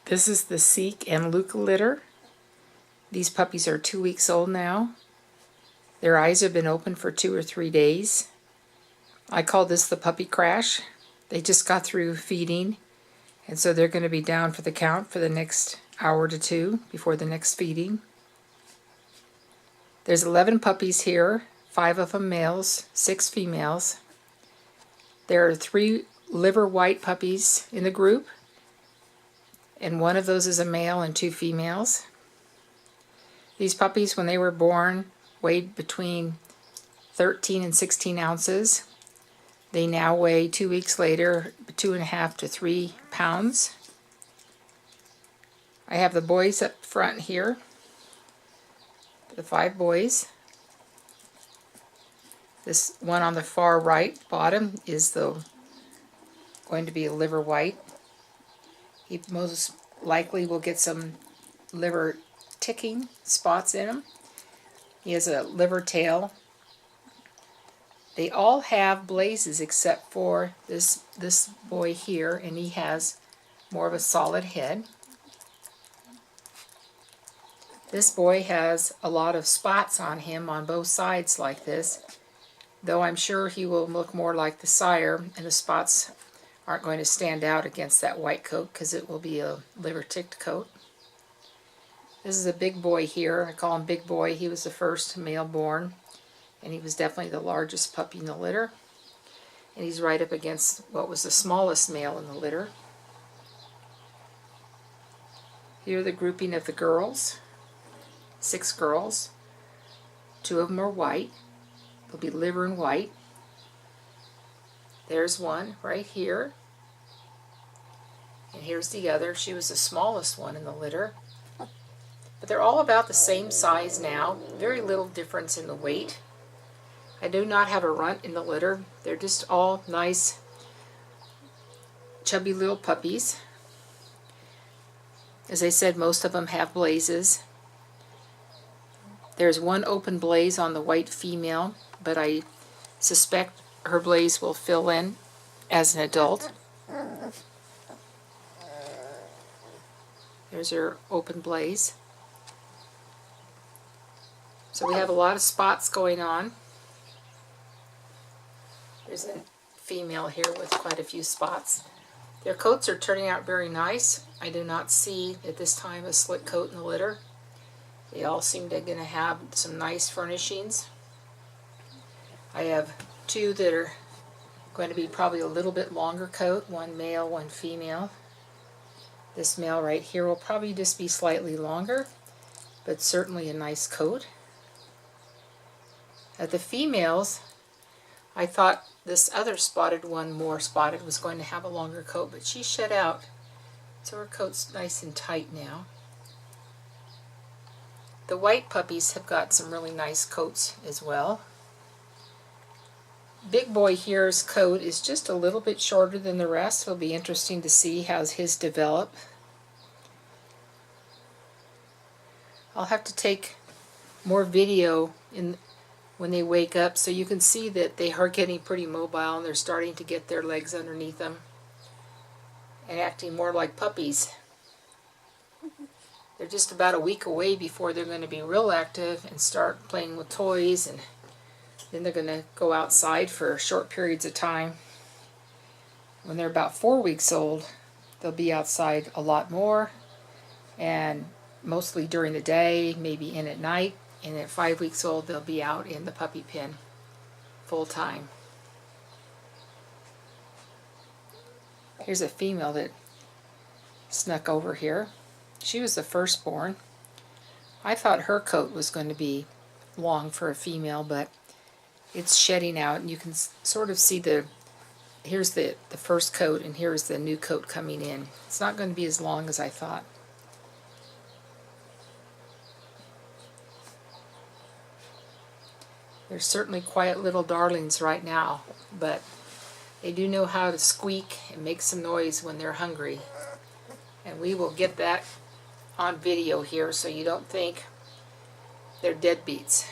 This is the Seek and Luca litter. These puppies are 2 weeks old now. Their eyes have been open for 2 or 3 days. I call this the puppy crash. They just got through feeding, and so they're going to be down for the count for the next hour to 2 before the next feeding. There's 11 puppies here, 5 of them males, 6 females. There are 3 liver white puppies in the group, and 1 of those is a male and 2 females. These puppies, when they were born, weighed between 13 and 16 ounces. They now weigh 2 weeks later 2.5 to 3 pounds. I have the boys up front here, the 5 boys. This one on the far right bottom is going to be a liver white. He most likely will get some liver ticking spots in him. He has a liver tail. They all have blazes except for this boy here, and he has more of a solid head. This boy has a lot of spots on him on both sides like this, though I'm sure he will look more like the sire, and the spots aren't going to stand out against that white coat because it will be a liver ticked coat. This is a big boy here. I call him Big Boy. He was the first male born, and he was definitely the largest puppy in the litter. And he's right up against what was the smallest male in the litter. Here are the grouping of the girls. 6 girls. 2 of them are white. They'll be liver and white. There's one right here. And here's the other. She was the smallest one in the litter. But they're all about the same size now. Very little difference in the weight. I do not have a runt in the litter. They're just all nice, chubby little puppies. As I said, most of them have blazes. There's 1 open blaze on the white female, but I suspect her blaze will fill in as an adult. There's her open blaze. So we have a lot of spots going on. There's a female here with quite a few spots. Their coats are turning out very nice. I do not see at this time a slick coat in the litter. They all seem to going to have some nice furnishings. I have 2 that are going to be probably a little bit longer coat, 1 male, 1 female. This male right here will probably just be slightly longer, but certainly a nice coat. The females, I thought this other spotted one, more spotted, was going to have a longer coat, but she shed out, so her coat's nice and tight now. The white puppies have got some really nice coats as well. Big Boy here's coat is just a little bit shorter than the rest. It'll be interesting to see how his develop. I'll have to take more video when they wake up so you can see that they are getting pretty mobile and they're starting to get their legs underneath them and acting more like puppies. They're just about a week away before they're going to be real active and start playing with toys, and then they're going to go outside for short periods of time. When they're about 4 weeks old, they'll be outside a lot more, and mostly during the day, maybe in at night. And at 5 weeks old, they'll be out in the puppy pen full time. Here's a female that snuck over here. She was the firstborn. I thought her coat was going to be long for a female, but it's shedding out, and you can sort of see here's the first coat, and here's the new coat coming in. It's not going to be as long as I thought. They're certainly quiet little darlings right now, but they do know how to squeak and make some noise when they're hungry. And we will get that on video here so you don't think they're deadbeats.